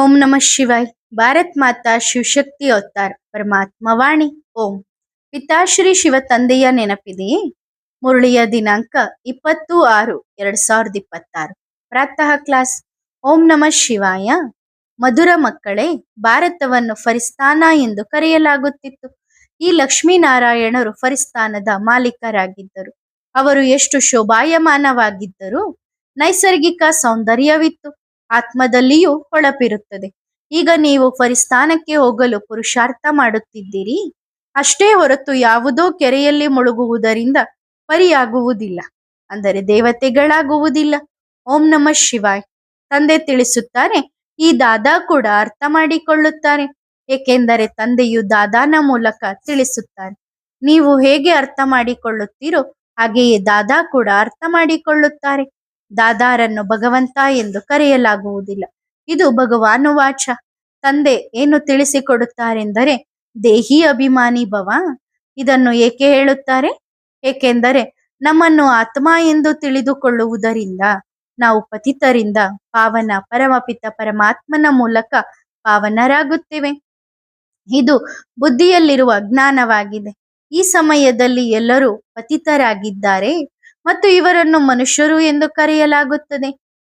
ओम नमः शिवाय। ಭಾರತ್ ಮಾತಾ ಶಿವಶಕ್ತಿ ಅವತಾರ್ ಪರಮಾತ್ಮ ವಾಣಿ ಓಂ. ಪಿತಾಶ್ರೀ ಶಿವ ತಂದೆಯ ನೆನಪಿದೆಯೇ? ಮುರಳಿಯ ದಿನಾಂಕ 20/6/2026. ಪ್ರಾತಃ ಕ್ಲಾಸ್. ಓಂ ನಮಃ ಶಿವಾಯ. ಮಧುರ ಮಕ್ಕಳೇ, ಭಾರತವನ್ನು ಫರಿಸ್ತಾನ ಎಂದು ಕರೆಯಲಾಗುತ್ತಿತ್ತು. ಈ ಲಕ್ಷ್ಮೀನಾರಾಯಣರು ಫರಿಸ್ತಾನದ ಮಾಲೀಕರಾಗಿದ್ದರು. ಅವರು ಎಷ್ಟು ಶೋಭಾಯಮಾನವಾಗಿದ್ದರು. ನೈಸರ್ಗಿಕ ಸೌಂದರ್ಯವಿತ್ತು, ಆತ್ಮದಲ್ಲಿಯೂ ಹೊಳಪಿರುತ್ತದೆ. ಈಗ ನೀವು ಫರಿಸ್ತಾನಕ್ಕೆ ಹೋಗಲು ಪುರುಷಾರ್ಥ ಮಾಡುತ್ತಿದ್ದೀರಿ. ಅಷ್ಟೇ ಹೊರತು ಯಾವುದೋ ಕೆರೆಯಲ್ಲಿ ಮುಳುಗುವುದರಿಂದ ಪರಿಯಾಗುವುದಿಲ್ಲ, ಅಂದರೆ ದೇವತೆಗಳಾಗುವುದಿಲ್ಲ. ಓಂ ನಮಃ ಶಿವಾಯ್. ತಂದೆ ತಿಳಿಸುತ್ತಾರೆ, ಈ ದಾದಾ ಕೂಡ ಅರ್ಥ ಮಾಡಿಕೊಳ್ಳುತ್ತಾರೆ, ಏಕೆಂದರೆ ತಂದೆಯು ದಾದಾನ ಮೂಲಕ ತಿಳಿಸುತ್ತಾರೆ. ನೀವು ಹೇಗೆ ಅರ್ಥ ಮಾಡಿಕೊಳ್ಳುತ್ತೀರೋ ಹಾಗೆಯೇ ದಾದಾ ಕೂಡ ಅರ್ಥ ಮಾಡಿಕೊಳ್ಳುತ್ತಾರೆ. ದಾದಾರನ್ನು ಭಗವಂತ ಎಂದು ಕರೆಯಲಾಗುವುದಿಲ್ಲ, ಇದು ಭಗವಾನುವಾಚ. ತಂದೆ ಏನು ತಿಳಿಸಿಕೊಡುತ್ತಾರೆಂದರೆ ದೇಹಿ ಅಭಿಮಾನಿ ಭವ. ಇದನ್ನು ಏಕೆ ಹೇಳುತ್ತಾರೆ? ಏಕೆಂದರೆ ನಮ್ಮನ್ನು ಆತ್ಮ ಎಂದು ತಿಳಿದುಕೊಳ್ಳುವುದರಿಂದ ನಾವು ಪತಿತರಿಂದ ಪಾವನ ಪರಮಪಿತ ಪರಮಾತ್ಮನ ಮೂಲಕ ಪಾವನರಾಗುತ್ತೇವೆ. ಇದು ಬುದ್ಧಿಯಲ್ಲಿರುವ ಜ್ಞಾನವಾಗಿದೆ. ಈ ಸಮಯದಲ್ಲಿ ಎಲ್ಲರೂ ಪತಿತರಾಗಿದ್ದಾರೆ ಮತ್ತು ಇವರನ್ನು ಮನುಷ್ಯರು ಎಂದು ಕರೆಯಲಾಗುತ್ತದೆ,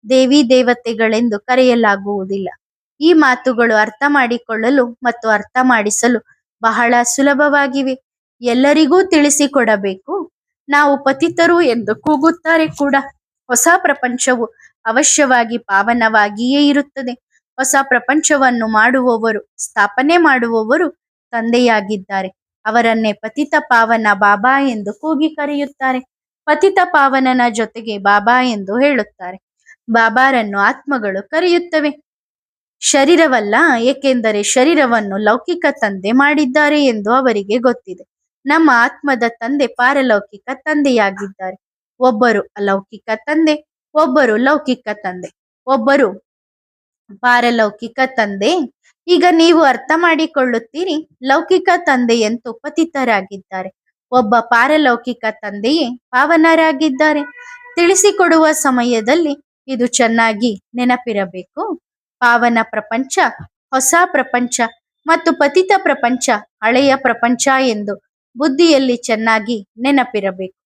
ದೇವಿ ದೇವತೆಗಳೆಂದು ಕರೆಯಲಾಗುವುದಿಲ್ಲ. ಈ ಮಾತುಗಳು ಅರ್ಥ ಮಾಡಿಕೊಳ್ಳಲು ಮತ್ತು ಅರ್ಥ ಮಾಡಿಸಲು ಬಹಳ ಸುಲಭವಾಗಿವೆ. ಎಲ್ಲರಿಗೂ ತಿಳಿಸಿಕೊಡಬೇಕು. ನಾವು ಪತಿತರು ಎಂದು ಕೂಗುತ್ತಾರೆ ಕೂಡ. ಹೊಸ ಪ್ರಪಂಚವು ಅವಶ್ಯವಾಗಿ ಪಾವನವಾಗಿಯೇ ಇರುತ್ತದೆ. ಹೊಸ ಪ್ರಪಂಚವನ್ನು ಮಾಡುವವರು, ಸ್ಥಾಪನೆ ಮಾಡುವವರು ತಂದೆಯಾಗಿದ್ದಾರೆ. ಅವರನ್ನೇ ಪತಿತ ಪಾವನ ಬಾಬಾ ಎಂದು ಕೂಗಿ ಕರೆಯುತ್ತಾರೆ. ಪತಿತ ಪಾವನನ ಜೊತೆಗೆ ಬಾಬಾ ಎಂದು ಹೇಳುತ್ತಾರೆ. ಬಾಬಾರನ್ನು ಆತ್ಮಗಳು ಕರೆಯುತ್ತವೆ, ಶರೀರವಲ್ಲ. ಏಕೆಂದರೆ ಶರೀರವನ್ನು ಲೌಕಿಕ ತಂದೆ ಮಾಡಿದ್ದಾರೆ ಎಂದು ಅವರಿಗೆ ಗೊತ್ತಿದೆ. ನಮ್ಮ ಆತ್ಮದ ತಂದೆ ಪಾರಲೌಕಿಕ ತಂದೆಯಾಗಿದ್ದಾರೆ. ಒಬ್ಬರು ಅಲೌಕಿಕ ತಂದೆ, ಒಬ್ಬರು ಲೌಕಿಕ ತಂದೆ, ಒಬ್ಬರು ಪಾರಲೌಕಿಕ ತಂದೆ. ಈಗ ನೀವು ಅರ್ಥ ಮಾಡಿಕೊಳ್ಳುತ್ತೀರಿ, ಲೌಕಿಕ ತಂದೆಯಂತೂ ಪತಿತರಾಗಿದ್ದಾರೆ, ಒಬ್ಬ ಪಾರಲೌಕಿಕ ತಂದೆಯೇ ಪಾವನರಾಗಿದ್ದಾರೆ. ತಿಳಿಸಿಕೊಡುವ ಸಮಯದಲ್ಲಿ ಇದು ಚೆನ್ನಾಗಿ ನೆನಪಿರಬೇಕು. ಪಾವನ ಪ್ರಪಂಚ ಹೊಸ ಪ್ರಪಂಚ ಮತ್ತು ಪತಿತ ಪ್ರಪಂಚ ಹಳೆಯ ಪ್ರಪಂಚ ಎಂದು ಬುದ್ಧಿಯಲ್ಲಿ ಚೆನ್ನಾಗಿ ನೆನಪಿರಬೇಕು.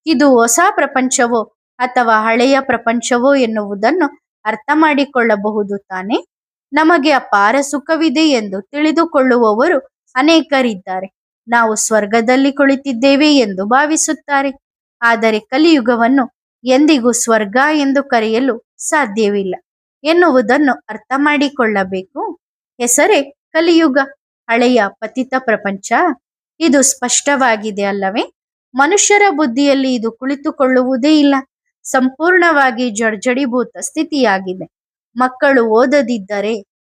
ಇದು ಹೊಸ ಪ್ರಪಂಚವೋ ಅಥವಾ ಹಳೆಯ ಪ್ರಪಂಚವೋ ಎನ್ನುವುದನ್ನು ಅರ್ಥ ಮಾಡಿಕೊಳ್ಳಬಹುದು ತಾನೆ. ನಮಗೆ ಅಪಾರ ಸುಖವಿದೆ ಎಂದು ತಿಳಿದುಕೊಳ್ಳುವವರು ಅನೇಕರಿದ್ದಾರೆ. ನಾವು ಸ್ವರ್ಗದಲ್ಲಿ ಕುಳಿತಿದ್ದೇವೆ ಎಂದು ಭಾವಿಸುತ್ತಾರೆ. ಆದರೆ ಕಲಿಯುಗವನ್ನು ಎಂದಿಗೂ ಸ್ವರ್ಗ ಎಂದು ಕರೆಯಲು ಸಾಧ್ಯವಿಲ್ಲ ಎನ್ನುವುದನ್ನು ಅರ್ಥ ಮಾಡಿಕೊಳ್ಳಬೇಕು. ಹೆಸರೇ ಕಲಿಯುಗ, ಹಳೆಯ ಪತಿತ ಪ್ರಪಂಚ. ಇದು ಸ್ಪಷ್ಟವಾಗಿದೆ ಅಲ್ಲವೇ? ಮನುಷ್ಯರ ಬುದ್ಧಿಯಲ್ಲಿ ಇದು ಕುಳಿತುಕೊಳ್ಳುವುದೇ ಇಲ್ಲ. ಸಂಪೂರ್ಣವಾಗಿ ಜಡ್ಜಡೀಭೂತ ಸ್ಥಿತಿಯಾಗಿದೆ. ಮಕ್ಕಳು ಓದದಿದ್ದರೆ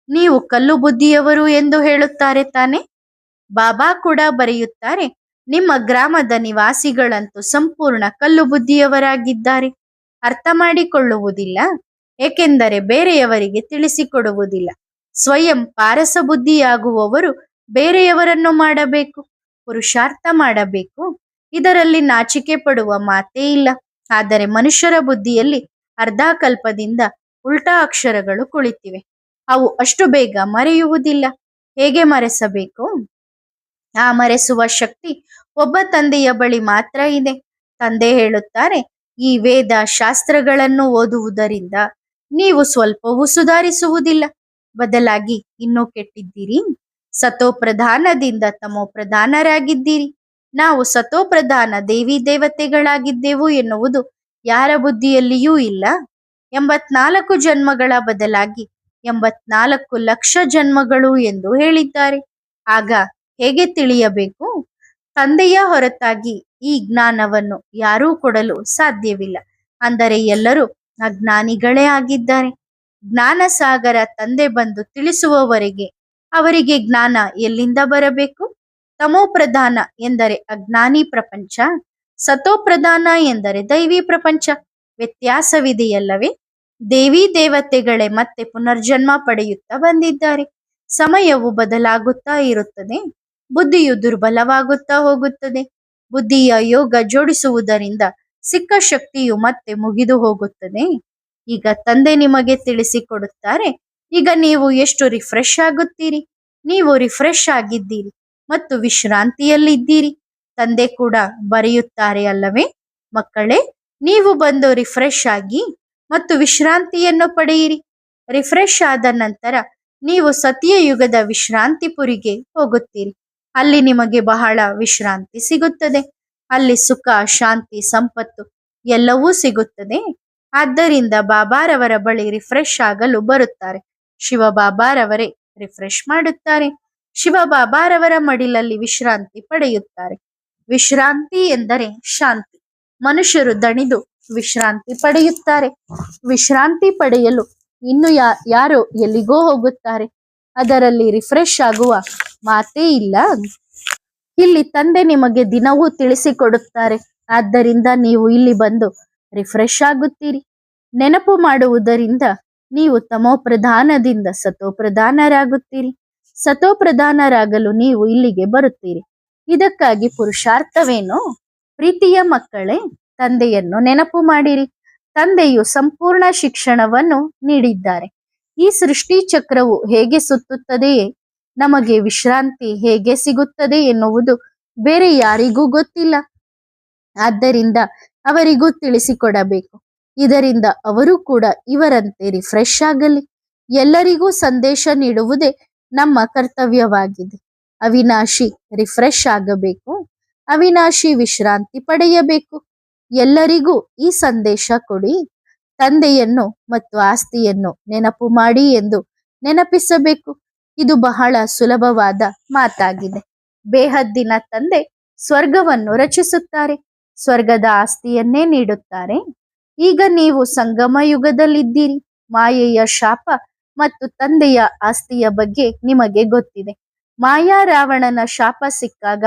ನೀವು ಕಲ್ಲು ಬುದ್ಧಿಯವರು ಎಂದು ಹೇಳುತ್ತಾರೆ ತಾನೆ. ಬಾಬಾ ಕೂಡ ಬರೆಯುತ್ತಾರೆ, ನಿಮ್ಮ ಗ್ರಾಮದ ನಿವಾಸಿಗಳಂತೂ ಸಂಪೂರ್ಣ ಕಲ್ಲು ಬುದ್ಧಿಯವರಾಗಿದ್ದಾರೆ. ಅರ್ಥ ಮಾಡಿಕೊಳ್ಳುವುದಿಲ್ಲ, ಏಕೆಂದರೆ ಬೇರೆಯವರಿಗೆ ತಿಳಿಸಿಕೊಡುವುದಿಲ್ಲ. ಸ್ವಯಂ ಪಾರಸ ಬುದ್ಧಿಯಾಗುವವರು ಬೇರೆಯವರನ್ನು ಮಾಡಬೇಕು, ಪುರುಷಾರ್ಥ ಮಾಡಬೇಕು. ಇದರಲ್ಲಿ ನಾಚಿಕೆ ಪಡುವ ಮಾತೇ ಇಲ್ಲ. ಆದರೆ ಮನುಷ್ಯರ ಬುದ್ಧಿಯಲ್ಲಿ ಅರ್ಧಕಲ್ಪದಿಂದ ಉಲ್ಟಾ ಅಕ್ಷರಗಳು ಕುಳಿತಿವೆ. ಅವು ಅಷ್ಟು ಬೇಗ ಮರೆಯುವುದಿಲ್ಲ. ಹೇಗೆ ಮರೆಸಬೇಕು? ಆ ಮರೆಸುವ ಶಕ್ತಿ ಒಬ್ಬ ತಂದೆಯ ಬಳಿ ಮಾತ್ರ ಇದೆ. ತಂದೆ ಹೇಳುತ್ತಾರೆ, ಈ ವೇದ ಶಾಸ್ತ್ರಗಳನ್ನು ಓದುವುದರಿಂದ ನೀವು ಸ್ವಲ್ಪವೂ ಸುಧಾರಿಸುವುದಿಲ್ಲ, ಬದಲಾಗಿ ಇನ್ನೂ ಕೆಟ್ಟಿದ್ದೀರಿ. ಸತೋಪ್ರಧಾನದಿಂದ ತಮೋ ಪ್ರಧಾನರಾಗಿದ್ದೀರಿ. ನಾವು ಸತೋಪ್ರಧಾನ ದೇವಿ ದೇವತೆಗಳಾಗಿದ್ದೆವು ಎನ್ನುವುದು ಯಾರ ಬುದ್ಧಿಯಲ್ಲಿಯೂ ಇಲ್ಲ. 84 ಜನ್ಮಗಳ ಬದಲಾಗಿ 84 ಲಕ್ಷ ಜನ್ಮಗಳು ಎಂದು ಹೇಳಿದ್ದಾರೆ. ಆಗ ಹೇಗೆ ತಿಳಿಯಬೇಕು? ತಂದೆಯ ಹೊರತಾಗಿ ಈ ಜ್ಞಾನವನ್ನು ಯಾರೂ ಕೊಡಲು ಸಾಧ್ಯವಿಲ್ಲ. ಅಂದರೆ ಎಲ್ಲರೂ ಅಜ್ಞಾನಿಗಳೇ ಆಗಿದ್ದಾರೆ. ಜ್ಞಾನ ಸಾಗರ ತಂದೆ ಬಂದು ತಿಳಿಸುವವರೆಗೆ ಅವರಿಗೆ ಜ್ಞಾನ ಎಲ್ಲಿಂದ ಬರಬೇಕು? ತಮೋಪ್ರಧಾನ ಎಂದರೆ ಅಜ್ಞಾನಿ ಪ್ರಪಂಚ, ಸತೋಪ್ರಧಾನ ಎಂದರೆ ದೈವಿ ಪ್ರಪಂಚ. ವ್ಯತ್ಯಾಸವಿದೆಯಲ್ಲವೇ? ದೇವಿ ದೇವತೆಗಳೇ ಮತ್ತೆ ಪುನರ್ಜನ್ಮ ಪಡೆಯುತ್ತಾ ಬಂದಿದ್ದಾರೆ. ಸಮಯವು ಬದಲಾಗುತ್ತಾ ಇರುತ್ತದೆ, ಬುದ್ಧಿಯು ದುರ್ಬಲವಾಗುತ್ತಾ ಹೋಗುತ್ತದೆ. ಬುದ್ಧಿಯ ಯೋಗ ಜೋಡಿಸುವುದರಿಂದ ಸಿಕ್ಕ ಶಕ್ತಿಯು ಮತ್ತೆ ಮುಗಿದು ಹೋಗುತ್ತದೆ. ಈಗ ತಂದೆ ನಿಮಗೆ ತಿಳಿಸಿಕೊಡುತ್ತಾರೆ, ಈಗ ನೀವು ಎಷ್ಟು ರಿಫ್ರೆಶ್ ಆಗುತ್ತೀರಿ. ನೀವು ರಿಫ್ರೆಶ್ ಆಗಿದ್ದೀರಿ ಮತ್ತು ವಿಶ್ರಾಂತಿಯಲ್ಲಿದ್ದೀರಿ. ತಂದೆ ಕೂಡ ಬರೆಯುತ್ತಾರೆ ಅಲ್ಲವೇ ಮಕ್ಕಳೇ, ನೀವು ಬಂದು ರಿಫ್ರೆಶ್ ಆಗಿ ಮತ್ತು ವಿಶ್ರಾಂತಿಯನ್ನು ಪಡೆಯಿರಿ. ರಿಫ್ರೆಶ್ ಆದ ನಂತರ ನೀವು ಸತ್ಯಯುಗದ ವಿಶ್ರಾಂತಿಪುರಿಗೆ ಹೋಗುತ್ತೀರಿ. ಅಲ್ಲಿ ನಿಮಗೆ ಬಹಳ ವಿಶ್ರಾಂತಿ ಸಿಗುತ್ತದೆ. ಅಲ್ಲಿ ಸುಖ, ಶಾಂತಿ, ಸಂಪತ್ತು ಎಲ್ಲವೂ ಸಿಗುತ್ತದೆ. ಆದ್ದರಿಂದ ಬಾಬಾರವರ ಬಳಿ ರಿಫ್ರೆಶ್ ಆಗಲು ಬರುತ್ತಾರೆ. ಶಿವ ಬಾಬಾರವರೇ ರಿಫ್ರೆಶ್ ಮಾಡುತ್ತಾರೆ. ಶಿವ ಬಾಬಾರವರ ಮಡಿಲಲ್ಲಿ ವಿಶ್ರಾಂತಿ ಪಡೆಯುತ್ತಾರೆ. ವಿಶ್ರಾಂತಿ ಎಂದರೆ ಶಾಂತಿ. ಮನುಷ್ಯರು ದಣಿದು ವಿಶ್ರಾಂತಿ ಪಡೆಯುತ್ತಾರೆ. ವಿಶ್ರಾಂತಿ ಪಡೆಯಲು ಇನ್ನು ಯಾರೋ ಎಲ್ಲಿಗೋ ಹೋಗುತ್ತಾರೆ. ಅದರಲ್ಲಿ ರಿಫ್ರೆಶ್ ಆಗುವ ಮಾತೇ ಇಲ್ಲ. ಇಲ್ಲಿ ತಂದೆ ನಿಮಗೆ ದಿನವೂ ತಿಳಿಸಿಕೊಡುತ್ತಾರೆ. ಆದ್ದರಿಂದ ನೀವು ಇಲ್ಲಿ ಬಂದು ರಿಫ್ರೆಶ್ ಆಗುತ್ತೀರಿ. ನೆನಪು ಮಾಡುವುದರಿಂದ ನೀವು ತಮೋಪ್ರಧಾನದಿಂದ ಸತೋಪ್ರಧಾನರಾಗುತ್ತೀರಿ. ಸತೋಪ್ರಧಾನರಾಗಲು ನೀವು ಇಲ್ಲಿಗೆ ಬರುತ್ತೀರಿ. ಇದಕ್ಕಾಗಿ ಪುರುಷಾರ್ಥವೇನು? ಪ್ರೀತಿಯ ಮಕ್ಕಳೇ, ತಂದೆಯನ್ನು ನೆನಪು ಮಾಡಿರಿ. ತಂದೆಯು ಸಂಪೂರ್ಣ ಶಿಕ್ಷಣವನ್ನು ನೀಡಿದ್ದಾರೆ. ಈ ಸೃಷ್ಟಿ ಚಕ್ರವು ಹೇಗೆ ಸುತ್ತುತ್ತದೆಯೇ, ನಮಗೆ ವಿಶ್ರಾಂತಿ ಹೇಗೆ ಸಿಗುತ್ತದೆ ಎನ್ನುವುದು ಬೇರೆ ಯಾರಿಗೂ ಗೊತ್ತಿಲ್ಲ. ಆದ್ದರಿಂದ ಅವರಿಗೂ ತಿಳಿಸಿಕೊಡಬೇಕು. ಇದರಿಂದ ಅವರು ಕೂಡ ಇವರಂತೆ ರಿಫ್ರೆಶ್ ಆಗಲಿ. ಎಲ್ಲರಿಗೂ ಸಂದೇಶ ನೀಡುವುದೇ ನಮ್ಮ ಕರ್ತವ್ಯವಾಗಿದೆ. ಅವಿನಾಶಿ ರಿಫ್ರೆಶ್ ಆಗಬೇಕು. ಅವಿನಾಶಿ ವಿಶ್ರಾಂತಿ ಪಡೆಯಬೇಕು. ಎಲ್ಲರಿಗೂ ಈ ಸಂದೇಶ ಕೊಡಿ. ತಂದೆಯನ್ನು ಮತ್ತು ಆಸ್ತಿಯನ್ನು ನೆನಪು ಮಾಡಿ ಎಂದು ನೆನಪಿಸಬೇಕು. ಇದು ಬಹಳ ಸುಲಭವಾದ ಮಾತಾಗಿದೆ. ಬೇಹದ್ದಿನ ತಂದೆ ಸ್ವರ್ಗವನ್ನು ರಚಿಸುತ್ತಾರೆ. ಸ್ವರ್ಗದ ಆಸ್ತಿಯನ್ನೇ ನೀಡುತ್ತಾರೆ. ಈಗ ನೀವು ಸಂಗಮ ಯುಗದಲ್ಲಿದ್ದೀರಿ. ಮಾಯೆಯ ಶಾಪ ಮತ್ತು ತಂದೆಯ ಆಸ್ತಿಯ ಬಗ್ಗೆ ನಿಮಗೆ ಗೊತ್ತಿದೆ. ಮಾಯಾ ರಾವಣನ ಶಾಪ ಸಿಕ್ಕಾಗ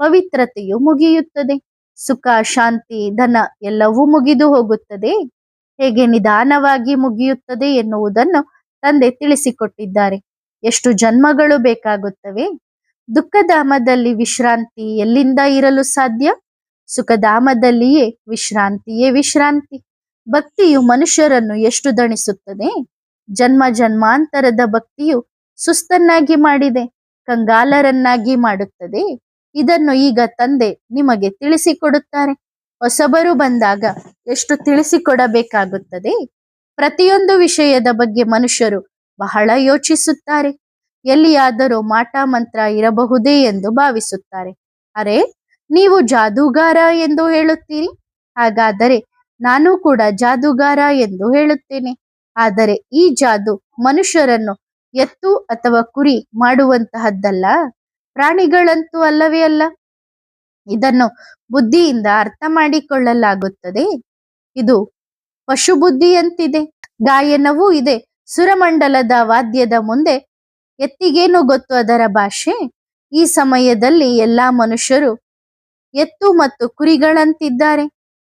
ಪವಿತ್ರತೆಯು ಮುಗಿಯುತ್ತದೆ. ಸುಖ, ಶಾಂತಿ, ಧನ ಎಲ್ಲವೂ ಮುಗಿದು ಹೋಗುತ್ತದೆ. ಹೇಗೆ ನಿಧಾನವಾಗಿ ಮುಗಿಯುತ್ತದೆ ಎನ್ನುವುದನ್ನು ತಂದೆ ತಿಳಿಸಿಕೊಟ್ಟಿದ್ದಾರೆ. ಎಷ್ಟು ಜನ್ಮಗಳು ಬೇಕಾಗುತ್ತವೆ? ದುಃಖಧಾಮದಲ್ಲಿ ವಿಶ್ರಾಂತಿ ಎಲ್ಲಿಂದ ಇರಲು ಸಾಧ್ಯ? ಸುಖಧಾಮದಲ್ಲಿಯೇ ವಿಶ್ರಾಂತಿಯೇ ವಿಶ್ರಾಂತಿ. ಭಕ್ತಿಯು ಮನುಷ್ಯರನ್ನು ಎಷ್ಟು ದಣಿಸುತ್ತದೆ. ಜನ್ಮ ಜನ್ಮಾಂತರದ ಭಕ್ತಿಯು ಸುಸ್ತನ್ನಾಗಿ ಮಾಡಿದೆ, ಕಂಗಾಲರನ್ನಾಗಿ ಮಾಡುತ್ತದೆ. ಇದನ್ನು ಈಗ ತಂದೆ ನಿಮಗೆ ತಿಳಿಸಿಕೊಡುತ್ತಾರೆ. ಹೊಸಬರು ಬಂದಾಗ ಎಷ್ಟು ತಿಳಿಸಿಕೊಡಬೇಕಾಗುತ್ತದೆ. ಪ್ರತಿಯೊಂದು ವಿಷಯದ ಬಗ್ಗೆ ಮನುಷ್ಯರು ಬಹಳ ಯೋಚಿಸುತ್ತಾರೆ. ಎಲ್ಲಿಯಾದರೂ ಮಾಟ ಮಂತ್ರ ಇರಬಹುದೇ ಎಂದು ಭಾವಿಸುತ್ತಾರೆ. ಅರೆ, ನೀವು ಜಾದೂಗಾರ ಎಂದು ಹೇಳುತ್ತೀರಿ. ಹಾಗಾದರೆ ನಾನು ಕೂಡ ಜಾದೂಗಾರ ಎಂದು ಹೇಳುತ್ತೇನೆ. ಆದರೆ ಈ ಜಾದು ಮನುಷ್ಯರನ್ನು ಎತ್ತು ಅಥವಾ ಕುರಿ ಮಾಡುವಂತಹದ್ದಲ್ಲ. ಪ್ರಾಣಿಗಳಂತೂ ಅಲ್ಲವೇ ಅಲ್ಲ. ಇದನ್ನು ಬುದ್ಧಿಯಿಂದ ಅರ್ಥ ಮಾಡಿಕೊಳ್ಳಲಾಗುತ್ತದೆ. ಇದು ಪಶು ಬುದ್ಧಿಯಂತಿದೆ. ಗಾಯನವೂ ಇದೆ. ಸುರಮಂಡಲದ ವಾದ್ಯದ ಮುಂದೆ ಎತ್ತಿಗೇನು ಗೊತ್ತು ಅದರ ಭಾಷೆ? ಈ ಸಮಯದಲ್ಲಿ ಎಲ್ಲಾ ಮನುಷ್ಯರು ಎತ್ತು ಮತ್ತು ಕುರಿಗಳಂತಿದ್ದಾರೆ.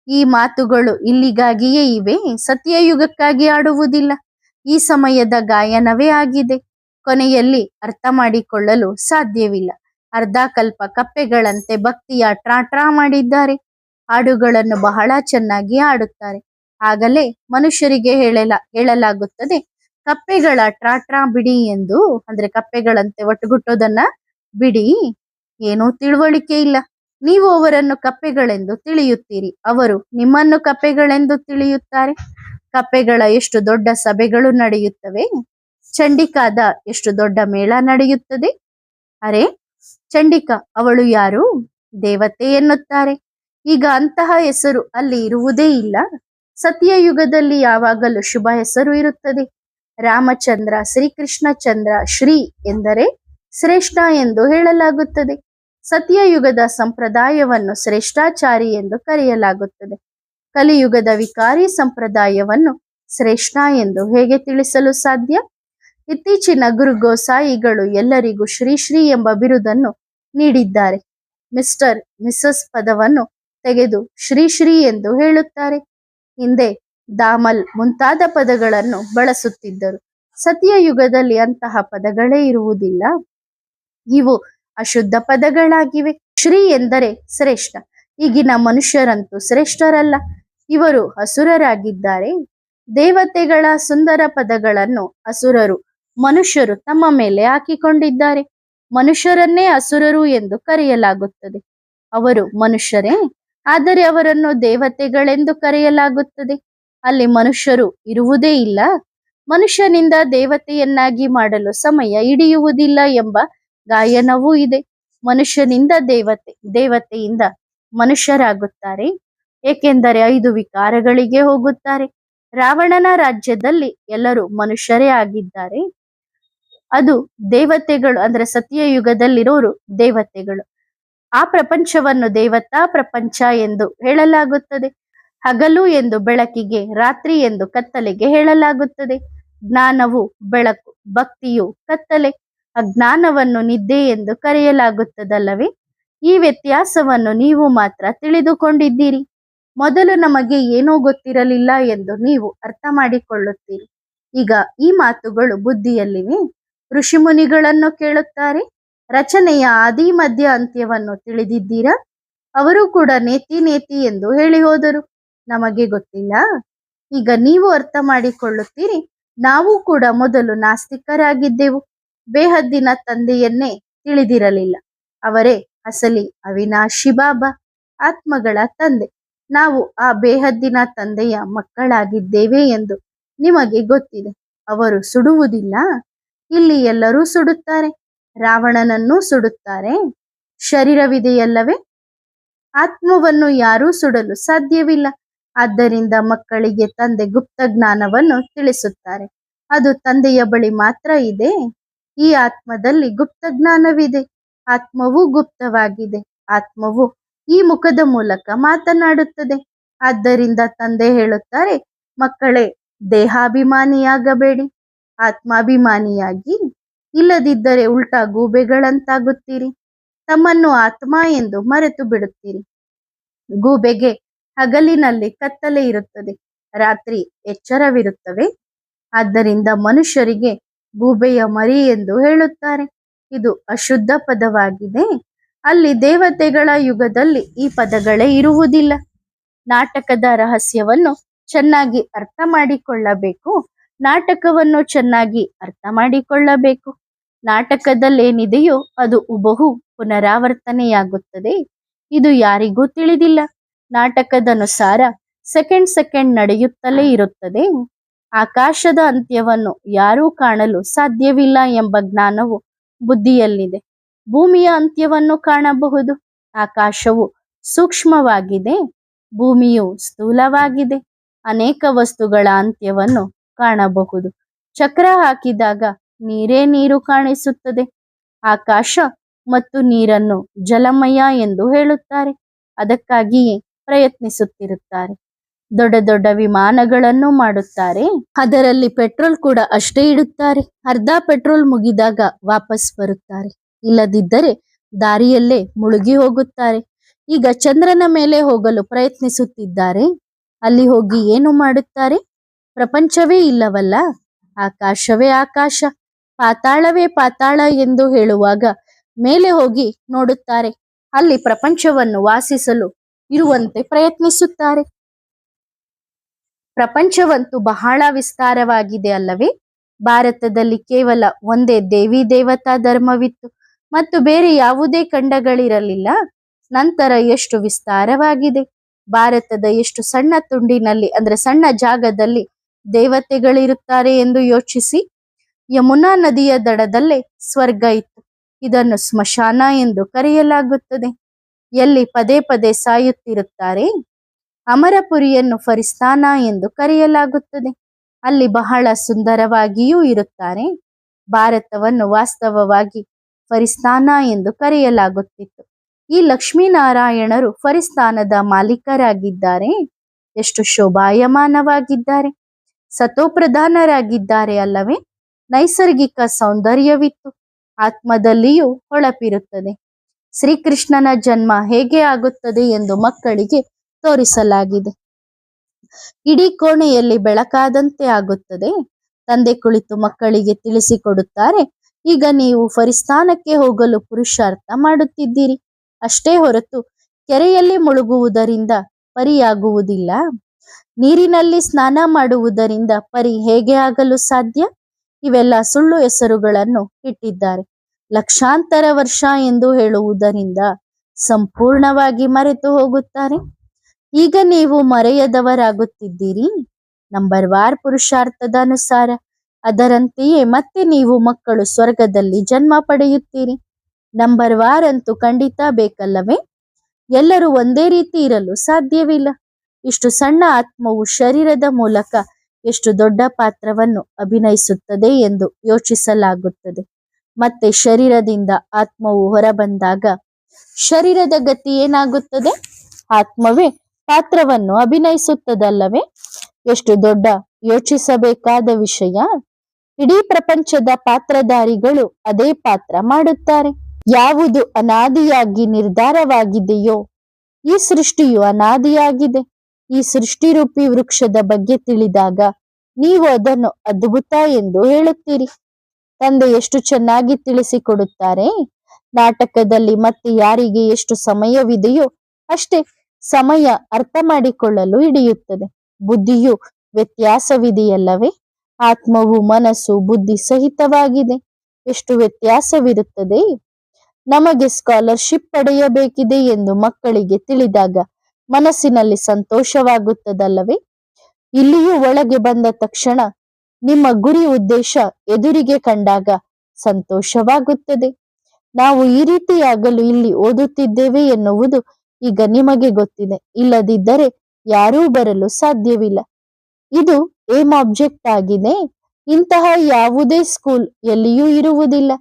ಈ ಮಾತುಗಳು ಇಲ್ಲಿಗಾಗಿಯೇ ಇವೆ, ಸತ್ಯಯುಗಕ್ಕಾಗಿ ಆಡುವುದಿಲ್ಲ. ಈ ಸಮಯದ ಗಾಯನವೇ ಆಗಿದೆ. ಕೊನೆಯಲ್ಲಿ ಅರ್ಥ ಮಾಡಿಕೊಳ್ಳಲು ಸಾಧ್ಯವಿಲ್ಲ. ಅರ್ಧಕಲ್ಪ ಕಪ್ಪೆಗಳಂತೆ ಭಕ್ತಿಯ ಟ್ರಾ ಮಾಡಿದ್ದಾರೆ. ಹಾಡುಗಳನ್ನು ಬಹಳ ಚೆನ್ನಾಗಿ ಹಾಡುತ್ತಾರೆ. ಆಗಲೇ ಮನುಷ್ಯರಿಗೆ ಹೇಳಲಾಗುತ್ತದೆ, ಕಪ್ಪೆಗಳ ಟ್ರಾ ಬಿಡಿ ಎಂದು. ಅಂದ್ರೆ ಕಪ್ಪೆಗಳಂತೆ ಒಟ್ಟುಗುಟ್ಟೋದನ್ನ ಬಿಡಿ. ಏನೂ ತಿಳುವಳಿಕೆ ಇಲ್ಲ. ನೀವು ಅವರನ್ನು ಕಪ್ಪೆಗಳೆಂದು ತಿಳಿಯುತ್ತೀರಿ, ಅವರು ನಿಮ್ಮನ್ನು ಕಪ್ಪೆಗಳೆಂದು ತಿಳಿಯುತ್ತಾರೆ. ಕಪ್ಪೆಗಳ ಎಷ್ಟು ದೊಡ್ಡ ಸಭೆಗಳು ನಡೆಯುತ್ತವೆ. ಚಂಡಿಕಾದ ಎಷ್ಟು ದೊಡ್ಡ ಮೇಳ ನಡೆಯುತ್ತದೆ. ಅರೆ, ಚಂಡಿಕಾ ಅವಳು ಯಾರು? ದೇವತೆ ಎನ್ನುತ್ತಾರೆ. ಈಗ ಅಂತಹ ಹೆಸರು ಅಲ್ಲಿ ಇರುವುದೇ ಇಲ್ಲ. ಸತ್ಯಯುಗದಲ್ಲಿ ಯಾವಾಗಲೂ ಶುಭ ಹೆಸರು ಇರುತ್ತದೆ. ರಾಮಚಂದ್ರ, ಶ್ರೀಕೃಷ್ಣ ಚಂದ್ರ, ಶ್ರೀ ಎಂದರೆ ಶ್ರೇಷ್ಠ ಎಂದು ಹೇಳಲಾಗುತ್ತದೆ. ಸತ್ಯಯುಗದ ಸಂಪ್ರದಾಯವನ್ನು ಶ್ರೇಷ್ಠಾಚಾರಿ ಎಂದು ಕರೆಯಲಾಗುತ್ತದೆ. ಕಲಿಯುಗದ ವಿಕಾರಿ ಸಂಪ್ರದಾಯವನ್ನು ಶ್ರೇಷ್ಠ ಎಂದು ಹೇಗೆ ತಿಳಿಸಲು ಸಾಧ್ಯ? ಇತ್ತೀಚಿನ ಗುರು ಗೋಸಾಯಿಗಳು ಎಲ್ಲರಿಗೂ ಶ್ರೀ ಶ್ರೀ ಎಂಬ ಬಿರುದನ್ನು ನೀಡಿದ್ದಾರೆ. ಮಿಸ್ಟರ್, ಮಿಸಸ್ ಪದವನ್ನು ತೆಗೆದು ಶ್ರೀ ಶ್ರೀ ಎಂದು ಹೇಳುತ್ತಾರೆ. ಹಿಂದೆ ದಾಮಲ್ ಮುಂತಾದ ಪದಗಳನ್ನು ಬಳಸುತ್ತಿದ್ದರು. ಸತ್ಯಯುಗದಲ್ಲಿ ಅಂತಹ ಪದಗಳೇ ಇರುವುದಿಲ್ಲ. ಇವು ಅಶುದ್ಧ ಪದಗಳಾಗಿವೆ. ಶ್ರೀ ಎಂದರೆ ಶ್ರೇಷ್ಠ. ಈಗಿನ ಮನುಷ್ಯರಂತೂ ಶ್ರೇಷ್ಠರಲ್ಲ, ಇವರು ಅಸುರರಾಗಿದ್ದಾರೆ. ದೇವತೆಗಳ ಸುಂದರ ಪದಗಳನ್ನು ಅಸುರರು ಮನುಷ್ಯರು ತಮ್ಮ ಮೇಲೆ ಹಾಕಿಕೊಂಡಿದ್ದಾರೆ. ಮನುಷ್ಯರನ್ನೇ ಅಸುರರು ಎಂದು ಕರೆಯಲಾಗುತ್ತದೆ. ಅವರು ಮನುಷ್ಯರೇ, ಆದರೆ ಅವರನ್ನು ದೇವತೆಗಳೆಂದು ಕರೆಯಲಾಗುತ್ತದೆ. ಅಲ್ಲಿ ಮನುಷ್ಯರು ಇರುವುದೇ ಇಲ್ಲ. ಮನುಷ್ಯನಿಂದ ದೇವತೆಯನ್ನಾಗಿ ಮಾಡಲು ಸಮಯ ಹಿಡಿಯುವುದಿಲ್ಲ ಎಂಬ ಗಾಯನವೂ ಇದೆ. ಮನುಷ್ಯನಿಂದ ದೇವತೆ, ದೇವತೆಯಿಂದ ಮನುಷ್ಯರಾಗುತ್ತಾರೆ, ಏಕೆಂದರೆ 5 ವಿಕಾರಗಳಿಗೆ ಹೋಗುತ್ತಾರೆ. ರಾವಣನ ರಾಜ್ಯದಲ್ಲಿ ಎಲ್ಲರೂ ಮನುಷ್ಯರೇ ಆಗಿದ್ದಾರೆ. ಅದು ದೇವತೆಗಳು, ಅಂದ್ರೆ ಸತ್ಯಯುಗದಲ್ಲಿರೋರು ದೇವತೆಗಳು. ಆ ಪ್ರಪಂಚವನ್ನು ದೇವತಾ ಪ್ರಪಂಚ ಎಂದು ಹೇಳಲಾಗುತ್ತದೆ. ಹಗಲು ಎಂದು ಬೆಳಕಿಗೆ, ರಾತ್ರಿ ಎಂದು ಕತ್ತಲೆಗೆ ಹೇಳಲಾಗುತ್ತದೆ. ಜ್ಞಾನವು ಬೆಳಕು, ಭಕ್ತಿಯು ಕತ್ತಲೆ, ಅಜ್ಞಾನವನ್ನು ನಿದ್ದೆ ಎಂದು ಕರೆಯಲಾಗುತ್ತದಲ್ಲವೇ? ಈ ವ್ಯತ್ಯಾಸವನ್ನು ನೀವು ಮಾತ್ರ ತಿಳಿದುಕೊಂಡಿದ್ದೀರಿ. ಮೊದಲು ನಮಗೆ ಏನೂ ಗೊತ್ತಿರಲಿಲ್ಲ ಎಂದು ನೀವು ಅರ್ಥ ಮಾಡಿಕೊಳ್ಳುತ್ತೀರಿ. ಈಗ ಈ ಮಾತುಗಳು ಬುದ್ಧಿಯಲ್ಲಿವೆ. ಋಷಿಮುನಿಗಳನ್ನು ಕೇಳುತ್ತಾರೆ, ರಚನೆಯ ಆದಿ ಮಧ್ಯ ಅಂತ್ಯವನ್ನು ತಿಳಿದಿದ್ದೀರಾ? ಅವರು ಕೂಡ ನೇತಿ ನೇತಿ ಎಂದು ಹೇಳಿ ಹೋದರು, ನಮಗೆ ಗೊತ್ತಿಲ್ಲ. ಈಗ ನೀವು ಅರ್ಥ ಮಾಡಿಕೊಳ್ಳುತ್ತೀರಿ. ನಾವು ಕೂಡ ಮೊದಲು ನಾಸ್ತಿಕರಾಗಿದ್ದೆವು, ಬೇಹದ್ದಿನ ತಂದೆಯನ್ನೇ ತಿಳಿದಿರಲಿಲ್ಲ. ಅವರೇ ಅಸಲಿ ಅವಿನಾಶಿ ಬಾಬಾ, ಆತ್ಮಗಳ ತಂದೆ. ನಾವು ಆ ಬೇಹದ್ದಿನ ತಂದೆಯ ಮಕ್ಕಳಾಗಿದ್ದೇವೆ ಎಂದು ನಿಮಗೆ ಗೊತ್ತಿದೆ. ಅವರು ಸುಡುವುದಿಲ್ಲ. ಇಲ್ಲಿ ಎಲ್ಲರೂ ಸುಡುತ್ತಾರೆ, ರಾವಣನನ್ನೂ ಸುಡುತ್ತಾರೆ. ಶರೀರವಿದೆಯಲ್ಲವೇ? ಆತ್ಮವನ್ನು ಯಾರೂ ಸುಡಲು ಸಾಧ್ಯವಿಲ್ಲ. ಆದ್ದರಿಂದ ಮಕ್ಕಳಿಗೆ ತಂದೆ ಗುಪ್ತ ಜ್ಞಾನವನ್ನು ತಿಳಿಸುತ್ತಾರೆ. ಅದು ತಂದೆಯ ಬಳಿ ಮಾತ್ರ ಇದೆ. ಈ ಆತ್ಮದಲ್ಲಿ ಗುಪ್ತ ಜ್ಞಾನವಿದೆ. ಆತ್ಮವು ಗುಪ್ತವಾಗಿದೆ. ಆತ್ಮವು ಈ ಮುಖದ ಮೂಲಕ ಮಾತನಾಡುತ್ತದೆ. ಆದ್ದರಿಂದ ತಂದೆ ಹೇಳುತ್ತಾರೆ, ಮಕ್ಕಳೇ, ದೇಹಾಭಿಮಾನಿಯಾಗಬೇಡಿ, ಆತ್ಮಾಭಿಮಾನಿಯಾಗಿ. ಇಲ್ಲದಿದ್ದರೆ ಉಲ್ಟಾ ಗೂಬೆಗಳಂತಾಗುತ್ತೀರಿ. ತಮ್ಮನ್ನು ಆತ್ಮ ಎಂದು ಮರೆತು ಬಿಡುತ್ತೀರಿ. ಗೂಬೆಗೆ ಹಗಲಿನಲ್ಲಿ ಕತ್ತಲೆ ಇರುತ್ತದೆ, ರಾತ್ರಿ ಎಚ್ಚರವಿರುತ್ತವೆ. ಆದ್ದರಿಂದ ಮನುಷ್ಯರಿಗೆ ಗೂಬೆಯ ಮರಿ ಎಂದು ಹೇಳುತ್ತಾರೆ. ಇದು ಅಶುದ್ಧ ಪದವಾಗಿದೆ. ಅಲ್ಲಿ ದೇವತೆಗಳ ಯುಗದಲ್ಲಿ ಈ ಪದಗಳೇ ಇರುವುದಿಲ್ಲ. ನಾಟಕದ ರಹಸ್ಯವನ್ನು ಚೆನ್ನಾಗಿ ಅರ್ಥ ಮಾಡಿಕೊಳ್ಳಬೇಕು. ನಾಟಕವನ್ನು ಚೆನ್ನಾಗಿ ಅರ್ಥ ಮಾಡಿಕೊಳ್ಳಬೇಕು. ನಾಟಕದಲ್ಲೇನಿದೆಯೋ ಅದು ಹುಬಹು ಪುನರಾವರ್ತನೆಯಾಗುತ್ತದೆ. ಇದು ಯಾರಿಗೂ ತಿಳಿದಿಲ್ಲ. ನಾಟಕದನುಸಾರ ಸೆಕೆಂಡ್ ನಡೆಯುತ್ತಲೇ ಇರುತ್ತದೆ. ಆಕಾಶದ ಅಂತ್ಯವನ್ನು ಯಾರೂ ಕಾಣಲು ಸಾಧ್ಯವಿಲ್ಲ ಎಂಬ ಜ್ಞಾನವು ಬುದ್ಧಿಯಲ್ಲಿದೆ. ಭೂಮಿಯ ಅಂತ್ಯವನ್ನು ಕಾಣಬಹುದು. ಆಕಾಶವು ಸೂಕ್ಷ್ಮವಾಗಿದೆ, ಭೂಮಿಯು ಸ್ಥೂಲವಾಗಿದೆ. ಅನೇಕ ವಸ್ತುಗಳ ಅಂತ್ಯವನ್ನು ಕಾಣಬಹುದು. ಚಕ್ರ ಹಾಕಿದಾಗ ನೀರೇ ನೀರು ಕಾಣಿಸುತ್ತದೆ. ಆಕಾಶ ಮತ್ತು ನೀರನ್ನು ಜಲಮಯ ಎಂದು ಹೇಳುತ್ತಾರೆ. ಅದಕ್ಕಾಗಿಯೇ ಪ್ರಯತ್ನಿಸುತ್ತಿರುತ್ತಾರೆ. ದೊಡ್ಡ ದೊಡ್ಡ ವಿಮಾನಗಳನ್ನು ಮಾಡುತ್ತಾರೆ. ಅದರಲ್ಲಿ ಪೆಟ್ರೋಲ್ ಕೂಡ ಅಷ್ಟೇ ಇಡುತ್ತಾರೆ. ಅರ್ಧ ಪೆಟ್ರೋಲ್ ಮುಗಿದಾಗ ವಾಪಸ್ ಬರುತ್ತಾರೆ. ಇಲ್ಲದಿದ್ದರೆ ದಾರಿಯಲ್ಲೇ ಮುಳುಗಿ ಹೋಗುತ್ತಾರೆ. ಈಗ ಚಂದ್ರನ ಮೇಲೆ ಹೋಗಲು ಪ್ರಯತ್ನಿಸುತ್ತಿದ್ದಾರೆ. ಅಲ್ಲಿ ಹೋಗಿ ಏನು ಮಾಡುತ್ತಾರೆ? ಪ್ರಪಂಚವೇ ಇಲ್ಲವಲ್ಲ, ಆಕಾಶವೇ ಆಕಾಶ, ಪಾತಾಳವೇ ಪಾತಾಳ ಎಂದು ಹೇಳುವಾಗ ಮೇಲೆ ಹೋಗಿ ನೋಡುತ್ತಾರೆ. ಅಲ್ಲಿ ಪ್ರಪಂಚವನ್ನು ವಾಸಿಸಲು ಇರುವಂತೆ ಪ್ರಯತ್ನಿಸುತ್ತಾರೆ. ಪ್ರಪಂಚವಂತೂ ಬಹಳ ವಿಸ್ತಾರವಾಗಿದೆ ಅಲ್ಲವೇ? ಭಾರತದಲ್ಲಿ ಕೇವಲ ಒಂದೇ ದೇವಿ ದೇವತಾ ಧರ್ಮವಿತ್ತು ಮತ್ತು ಬೇರೆ ಯಾವುದೇ ಖಂಡಗಳಿರಲಿಲ್ಲ. ನಂತರ ಎಷ್ಟು ವಿಸ್ತಾರವಾಗಿದೆ. ಭಾರತದ ಎಷ್ಟು ಸಣ್ಣ ತುಂಡಿನಲ್ಲಿ, ಅಂದ್ರೆ ಸಣ್ಣ ಜಾಗದಲ್ಲಿ ದೇವತೆಗಳಿರುತ್ತಾರೆ ಎಂದು ಯೋಚಿಸಿ. ಯಮುನಾ ನದಿಯ ದಡದಲ್ಲೇ ಸ್ವರ್ಗ ಇತ್ತು. ಇದನ್ನು ಸ್ಮಶಾನ ಎಂದು ಕರೆಯಲಾಗುತ್ತದೆ. ಎಲ್ಲಿ ಪದೇ ಪದೇ ಸಾಯುತ್ತಿರುತ್ತಾರೆ. ಅಮರಪುರಿಯನ್ನು ಫರಿಸ್ತಾನ ಎಂದು ಕರೆಯಲಾಗುತ್ತದೆ. ಅಲ್ಲಿ ಬಹಳ ಸುಂದರವಾಗಿಯೂ ಇರುತ್ತಾರೆ. ಭಾರತವನ್ನು ವಾಸ್ತವವಾಗಿ ಫರಿಸ್ತಾನ ಎಂದು ಕರೆಯಲಾಗುತ್ತಿತ್ತು. ಈ ಲಕ್ಷ್ಮೀನಾರಾಯಣರು ಫರಿಸ್ತಾನದ ಮಾಲೀಕರಾಗಿದ್ದಾರೆ. ಎಷ್ಟು ಶೋಭಾಯಮಾನವಾಗಿದ್ದಾರೆ, ಸತೋಪ್ರಧಾನರಾಗಿದ್ದಾರೆ ಅಲ್ಲವೇ? ನೈಸರ್ಗಿಕ ಸೌಂದರ್ಯವಿತ್ತು. ಆತ್ಮದಲ್ಲಿಯೂ ಹೊಳಪಿರುತ್ತದೆ. ಶ್ರೀಕೃಷ್ಣನ ಜನ್ಮ ಹೇಗೆ ಆಗುತ್ತದೆ ಎಂದು ಮಕ್ಕಳಿಗೆ ತೋರಿಸಲಾಗಿದೆ. ಇಡೀ ಕೋಣೆಯಲ್ಲಿ ಬೆಳಕಾದಂತೆ ಆಗುತ್ತದೆ. ತಂದೆ ಕುಳಿತು ಮಕ್ಕಳಿಗೆ ತಿಳಿಸಿಕೊಡುತ್ತಾರೆ. ಈಗ ನೀವು ಫರಿಸ್ತಾನಕ್ಕೆ ಹೋಗಲು ಪುರುಷಾರ್ಥ ಮಾಡುತ್ತಿದ್ದೀರಿ ಅಷ್ಟೇ ಹೊರತು ಕೆರೆಯಲ್ಲಿ ಮುಳುಗುವುದರಿಂದ ಪರಿಯಾಗುವುದಿಲ್ಲ. ನೀರಿನಲ್ಲಿ ಸ್ನಾನ ಮಾಡುವುದರಿಂದ ಪರಿ ಹೇಗೆ ಆಗಲು ಸಾಧ್ಯ? ಇವೆಲ್ಲ ಸುಳ್ಳು ಹೆಸರುಗಳನ್ನು ಇಟ್ಟಿದ್ದಾರೆ. ಲಕ್ಷಾಂತರ ವರ್ಷ ಎಂದು ಹೇಳುವುದರಿಂದ ಸಂಪೂರ್ಣವಾಗಿ ಮರೆತು ಹೋಗುತ್ತಾರೆ. ಈಗ ನೀವು ಮರೆಯದವರಾಗುತ್ತಿದ್ದೀರಿ. ನಂಬರ್ ವಾರ್ ಪುರುಷಾರ್ಥದ ಅನುಸಾರ ಅದರಂತೆಯೇ ಮತ್ತೆ ನೀವು ಮಕ್ಕಳು ಸ್ವರ್ಗದಲ್ಲಿ ಜನ್ಮ ಪಡೆಯುತ್ತೀರಿ. ನಂಬರ್ ವಾರ್ ಅಂತೂ ಖಂಡಿತ ಬೇಕಲ್ಲವೇ? ಎಲ್ಲರೂ ಒಂದೇ ರೀತಿ ಇರಲು ಸಾಧ್ಯವಿಲ್ಲ. ಇಷ್ಟು ಸಣ್ಣ ಆತ್ಮವು ಶರೀರದ ಮೂಲಕ ಎಷ್ಟು ದೊಡ್ಡ ಪಾತ್ರವನ್ನು ಅಭಿನಯಿಸುತ್ತದೆ ಎಂದು ಯೋಚಿಸಲಾಗುತ್ತದೆ. ಮತ್ತೆ ಶರೀರದಿಂದ ಆತ್ಮವು ಹೊರಬಂದಾಗ ಶರೀರದ ಗತಿ ಏನಾಗುತ್ತದೆ? ಆತ್ಮವೇ ಪಾತ್ರವನ್ನು ಅಭಿನಯಿಸುತ್ತದಲ್ಲವೇ? ಎಷ್ಟು ದೊಡ್ಡ ಯೋಚಿಸಬೇಕಾದ ವಿಷಯ. ಇಡೀ ಪ್ರಪಂಚದ ಪಾತ್ರಧಾರಿಗಳು ಅದೇ ಪಾತ್ರ ಮಾಡುತ್ತಾರೆ. ಯಾವುದು ಅನಾದಿಯಾಗಿ ನಿರ್ಧಾರವಾಗಿದೆಯೋ, ಈ ಸೃಷ್ಟಿಯು ಅನಾದಿಯಾಗಿದೆ. ಈ ಸೃಷ್ಟಿರೂಪಿ ವೃಕ್ಷದ ಬಗ್ಗೆ ತಿಳಿದಾಗ ನೀವು ಅದನ್ನು ಅದ್ಭುತ ಎಂದು ಹೇಳುತ್ತೀರಿ. ತಂದೆ ಎಷ್ಟು ಚೆನ್ನಾಗಿ ತಿಳಿಸಿಕೊಡುತ್ತಾರೆ. ನಾಟಕದಲ್ಲಿ ಮತ್ತೆ ಯಾರಿಗೆ ಎಷ್ಟು ಸಮಯವಿದೆಯೋ ಅಷ್ಟೇ ಸಮಯ ಅರ್ಥ ಮಾಡಿಕೊಳ್ಳಲು ಹಿಡಿಯುತ್ತದೆ. ಬುದ್ಧಿಯು ವ್ಯತ್ಯಾಸವಿದೆಯಲ್ಲವೇ? ಆತ್ಮವು ಮನಸ್ಸು ಬುದ್ಧಿ ಸಹಿತವಾಗಿದೆ. ಎಷ್ಟು ವ್ಯತ್ಯಾಸವಿರುತ್ತದೆ. ನಮಗೆ ಸ್ಕಾಲರ್ಶಿಪ್ ಪಡೆಯಬೇಕಿದೆ ಎಂದು ಮಕ್ಕಳಿಗೆ ತಿಳಿದಾಗ ಮನಸ್ಸಿನಲ್ಲಿ ಸಂತೋಷವಾಗುತ್ತದಲ್ಲವೇ? ಇಲ್ಲಿಯೂ ಒಳಗೆ ಬಂದ ತಕ್ಷಣ ನಿಮ್ಮ ಗುರಿ ಉದ್ದೇಶ ಎದುರಿಗೆ ಕಂಡಾಗ ಸಂತೋಷವಾಗುತ್ತದೆ. ನಾವು ಈ ರೀತಿಯಾಗಲು ಇಲ್ಲಿ ಓದುತ್ತಿದ್ದೇವೆ ಎನ್ನುವುದು ಈಗ ನಿಮಗೆ ಗೊತ್ತಿದೆ. ಇಲ್ಲದಿದ್ದರೆ ಯಾರೂ ಬರಲು ಸಾಧ್ಯವಿಲ್ಲ. ಇದು ಏಮ್ ಆಬ್ಜೆಕ್ಟ್ ಆಗಿದೆ. ಇಂತಹ ಯಾವುದೇ ಸ್ಕೂಲ್ ಎಲ್ಲಿಯೂ ಇರುವುದಿಲ್ಲ.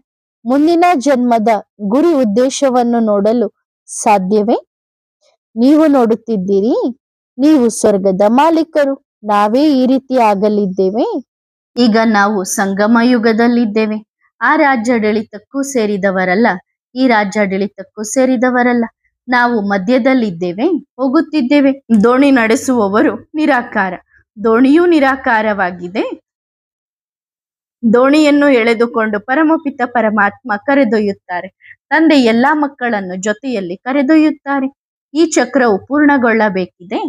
ಮುಂದಿನ ಜನ್ಮದ ಗುರಿ ಉದ್ದೇಶವನ್ನು ನೋಡಲು ಸಾಧ್ಯವೇ? ನೀವು ನೋಡುತ್ತಿದ್ದೀರಿ. ನೀವು ಸ್ವರ್ಗದ ಮಾಲೀಕರು. ನಾವೇ ಈ ರೀತಿ ಆಗಲಿದ್ದೇವೆ. ಈಗ ನಾವು ಸಂಗಮ ಯುಗದಲ್ಲಿದ್ದೇವೆ. ಆ ರಾಜ್ಯಾಡಳಿತಕ್ಕೂ ಸೇರಿದವರಲ್ಲ, ಈ ರಾಜ್ಯಾಡಳಿತಕ್ಕೂ ಸೇರಿದವರಲ್ಲ. ನಾವು ಮಧ್ಯದಲ್ಲಿದ್ದೇವೆ, ಹೋಗುತ್ತಿದ್ದೇವೆ. ದೋಣಿ ನಡೆಸುವವರು ನಿರಾಕಾರ. ದೋಣಿಯೂ ನಿರಾಕಾರವಾಗಿದೆ. ದೋಣಿಯನ್ನು ಎಳೆದುಕೊಂಡು ಪರಮಪಿತ ಪರಮಾತ್ಮ ಕರೆದೊಯ್ಯುತ್ತಾರೆ. ತಂದೆ ಎಲ್ಲಾ ಮಕ್ಕಳನ್ನು ಜೊತೆಯಲ್ಲಿ ಕರೆದೊಯ್ಯುತ್ತಾರೆ. ಈ ಚಕ್ರವು ಪೂರ್ಣಗೊಳ್ಳಬೇಕಿದೆ.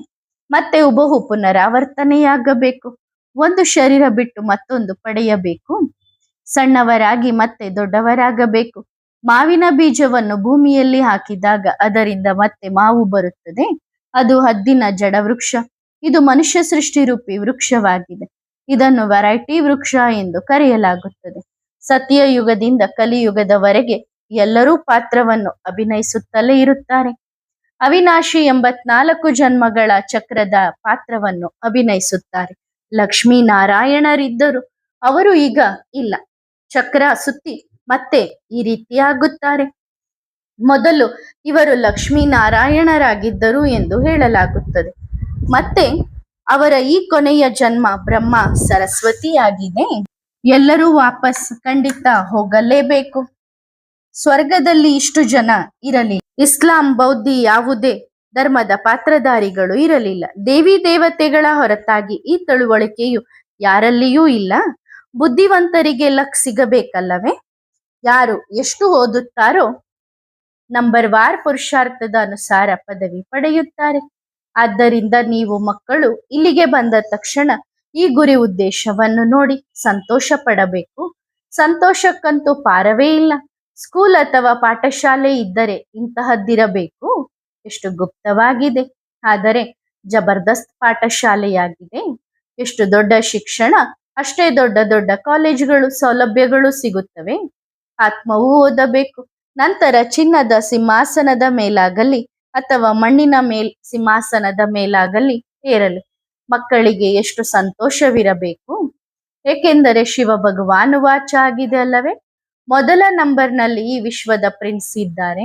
ಮತ್ತೆ ಹುಬಹು ಪುನರಾವರ್ತನೆಯಾಗಬೇಕು. ಒಂದು ಶರೀರ ಬಿಟ್ಟು ಮತ್ತೊಂದು ಪಡೆಯಬೇಕು. ಸಣ್ಣವರಾಗಿ ಮತ್ತೆ ದೊಡ್ಡವರಾಗಬೇಕು. ಮಾವಿನ ಬೀಜವನ್ನು ಭೂಮಿಯಲ್ಲಿ ಹಾಕಿದಾಗ ಅದರಿಂದ ಮತ್ತೆ ಮಾವು ಬರುತ್ತದೆ. ಅದು ಹದ್ದಿನ ಜಡವೃಕ್ಷ. ಇದು ಮನುಷ್ಯ ಸೃಷ್ಟಿ ರೂಪಿ ವೃಕ್ಷವಾಗಿದೆ. ಇದನ್ನು ವೆರೈಟಿ ವೃಕ್ಷ ಎಂದು ಕರೆಯಲಾಗುತ್ತದೆ. ಸತ್ಯಯುಗದಿಂದ ಕಲಿಯುಗದವರೆಗೆ ಎಲ್ಲರೂ ಪಾತ್ರವನ್ನು ಅಭಿನಯಿಸುತ್ತಲೇ ಇರುತ್ತಾರೆ. ಅವಿನಾಶಿ 84 ಜನ್ಮಗಳ ಚಕ್ರದ ಪಾತ್ರವನ್ನು ಅಭಿನಯಿಸುತ್ತಾರೆ. ಲಕ್ಷ್ಮೀನಾರಾಯಣರಿದ್ದರು. ಅವರು ಈಗ ಇಲ್ಲ. ಚಕ್ರ ಸುತ್ತಿ ಮತ್ತೆ ಈ ರೀತಿಯಾಗುತ್ತಾರೆ. ಮೊದಲು ಇವರು ಲಕ್ಷ್ಮೀನಾರಾಯಣರಾಗಿದ್ದರು ಎಂದು ಹೇಳಲಾಗುತ್ತದೆ. ಮತ್ತೆ ಅವರ ಈ ಕೊನೆಯ ಜನ್ಮ ಬ್ರಹ್ಮ ಸರಸ್ವತಿಯಾಗಿದೆ. ಎಲ್ಲರೂ ವಾಪಸ್ ಖಂಡಿತ ಹೋಗಲೇಬೇಕು. ಸ್ವರ್ಗದಲ್ಲಿ ಇಷ್ಟು ಜನ ಇರಲಿ. ಇಸ್ಲಾಂ, ಬೌದ್ಧ ಯಾವುದೇ ಧರ್ಮದ ಪಾತ್ರಧಾರಿಗಳು ಇರಲಿಲ್ಲ. ದೇವಿ ದೇವತೆಗಳ ಹೊರತಾಗಿ ಈ ತಿಳುವಳಿಕೆಯು ಯಾರಲ್ಲಿಯೂ ಇಲ್ಲ. ಬುದ್ಧಿವಂತರಿಗೆ ಲಕ್ ಸಿಗಬೇಕಲ್ಲವೇ? ಯಾರು ಎಷ್ಟು ಓದುತ್ತಾರೋ ನಂಬರ್ ವಾರ್ ಪುರುಷಾರ್ಥದ ಅನುಸಾರ ಪದವಿ ಪಡೆಯುತ್ತಾರೆ. ಆದ್ದರಿಂದ ನೀವು ಮಕ್ಕಳು ಇಲ್ಲಿಗೆ ಬಂದ ತಕ್ಷಣ ಈ ಗುರಿ ಉದ್ದೇಶವನ್ನು ನೋಡಿ ಸಂತೋಷ ಪಡಬೇಕು. ಸಂತೋಷಕ್ಕಂತೂ ಪಾರವೇ ಇಲ್ಲ. ಸ್ಕೂಲ್ ಅಥವಾ ಪಾಠಶಾಲೆ ಇದ್ದರೆ ಇಂತಹದ್ದಿರಬೇಕು. ಎಷ್ಟು ಗುಪ್ತವಾಗಿದೆ, ಆದರೆ ಜಬರ್ದಸ್ತ್ ಪಾಠಶಾಲೆಯಾಗಿದೆ. ಎಷ್ಟು ದೊಡ್ಡ ಶಿಕ್ಷಣ, ಅಷ್ಟೇ ದೊಡ್ಡ ದೊಡ್ಡ ಕಾಲೇಜುಗಳು, ಸೌಲಭ್ಯಗಳು ಸಿಗುತ್ತವೆ. ಆತ್ಮವು ಓದಬೇಕು. ನಂತರ ಚಿನ್ನದ ಸಿಂಹಾಸನದ ಮೇಲಾಗಲಿ ಅಥವಾ ಮಣ್ಣಿನ ಸಿಂಹಾಸನದ ಮೇಲಾಗಲಿ ಏರಲಿ. ಮಕ್ಕಳಿಗೆ ಎಷ್ಟು ಸಂತೋಷವಿರಬೇಕು. ಏಕೆಂದರೆ ಶಿವ ಭಗವಾನ್ ವಾಚ ಆಗಿದೆ ಅಲ್ಲವೇ? ಮೊದಲ ನಂಬರ್ನಲ್ಲಿ ಈ ವಿಶ್ವದ ಪ್ರಿನ್ಸ್ ಇದ್ದಾರೆ.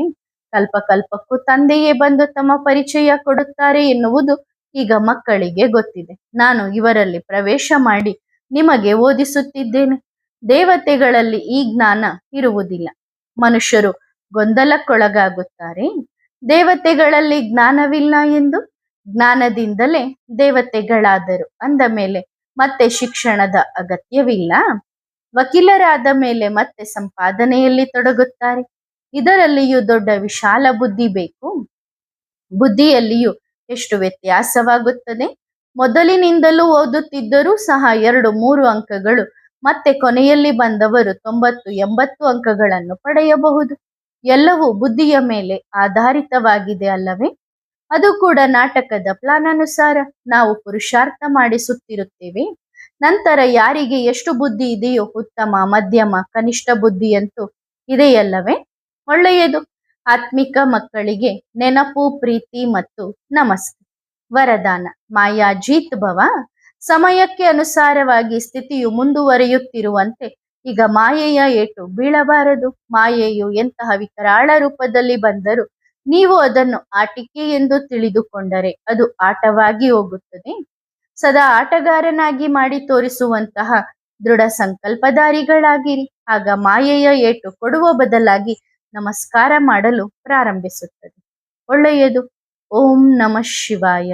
ಕಲ್ಪಕಲ್ಪಕ್ಕೂ ತಂದೆಯೇ ಬಂದು ತಮ್ಮ ಪರಿಚಯ ಕೊಡುತ್ತಾರೆ ಎನ್ನುವುದು ಈಗ ಮಕ್ಕಳಿಗೆ ಗೊತ್ತಿದೆ. ನಾನು ಇವರಲ್ಲಿ ಪ್ರವೇಶ ಮಾಡಿ ನಿಮಗೆ ಓದಿಸುತ್ತಿದ್ದೇನೆ. ದೇವತೆಗಳಲ್ಲಿ ಈ ಜ್ಞಾನ ಇರುವುದಿಲ್ಲ. ಮನುಷ್ಯರು ಗೊಂದಲಕ್ಕೊಳಗಾಗುತ್ತಾರೆ. ದೇವತೆಗಳಲ್ಲಿ ಜ್ಞಾನವಿಲ್ಲ ಎಂದು. ಜ್ಞಾನದಿಂದಲೇ ದೇವತೆಗಳಾದರು ಅಂದ ಮೇಲೆ ಮತ್ತೆ ಶಿಕ್ಷಣದ ಅಗತ್ಯವಿಲ್ಲ. ವಕೀಲರಾದ ಮೇಲೆ ಮತ್ತೆ ಸಂಪಾದನೆಯಲ್ಲಿ ತೊಡಗುತ್ತಾರೆ. ಇದರಲ್ಲಿಯೂ ದೊಡ್ಡ ವಿಶಾಲ ಬುದ್ಧಿ ಬೇಕು. ಬುದ್ಧಿಯಲ್ಲಿಯೂ ಎಷ್ಟು ವ್ಯತ್ಯಾಸವಾಗುತ್ತದೆ. ಮೊದಲಿನಿಂದಲೂ ಓದುತ್ತಿದ್ದರೂ ಸಹ 2-3 ಅಂಕಗಳು, ಮತ್ತೆ ಕೊನೆಯಲ್ಲಿ ಬಂದವರು 90-80 ಅಂಕಗಳನ್ನು ಪಡೆಯಬಹುದು. ಎಲ್ಲವೂ ಬುದ್ಧಿಯ ಮೇಲೆ ಆಧಾರಿತವಾಗಿದೆ ಅಲ್ಲವೇ? ಅದು ಕೂಡ ನಾಟಕದ ಪ್ಲಾನ್ ಅನುಸಾರ ನಾವು ಪುರುಷಾರ್ಥ ಮಾಡಿಸುತ್ತಿರುತ್ತೇವೆ. ನಂತರ ಯಾರಿಗೆ ಎಷ್ಟು ಬುದ್ಧಿ ಇದೆಯೋ, ಉತ್ತಮ, ಮಧ್ಯಮ, ಕನಿಷ್ಠ ಬುದ್ಧಿಯಂತೂ ಇದೆಯಲ್ಲವೇ? ಒಳ್ಳೆಯದು. ಆತ್ಮಿಕ ಮಕ್ಕಳಿಗೆ ನೆನಪು, ಪ್ರೀತಿ ಮತ್ತು ನಮಸ್ತೆ. ವರದಾನ: ಮಾಯಾಜೀತ್ ಭವ. ಸಮಯಕ್ಕೆ ಅನುಸಾರವಾಗಿ ಸ್ಥಿತಿಯು ಮುಂದುವರಿಯುತ್ತಿರುವಂತೆ ಈಗ ಮಾಯೆಯ ಏಟು ಬೀಳಬಾರದು. ಮಾಯೆಯು ಎಂತಹ ವಿಕರಾಳ ರೂಪದಲ್ಲಿ ಬಂದರೂ ನೀವು ಅದನ್ನು ಆಟಿಕೆ ಎಂದು ತಿಳಿದುಕೊಂಡರೆ ಅದು ಆಟವಾಗಿ ಹೋಗುತ್ತದೆ. ಸದಾ ಆಟಗಾರನಾಗಿ ಮಾಡಿ ತೋರಿಸುವಂತಹ ದೃಢ ಸಂಕಲ್ಪಧಾರಿಗಳಾಗಿರಿ. ಆಗ ಮಾಯೆಯ ಏಟು ಕೊಡುವ ಬದಲಾಗಿ ನಮಸ್ಕಾರ ಮಾಡಲು ಪ್ರಾರಂಭಿಸುತ್ತದೆ. ಒಳ್ಳೆಯದು. ಓಂ ನಮಃ ಶಿವಾಯ.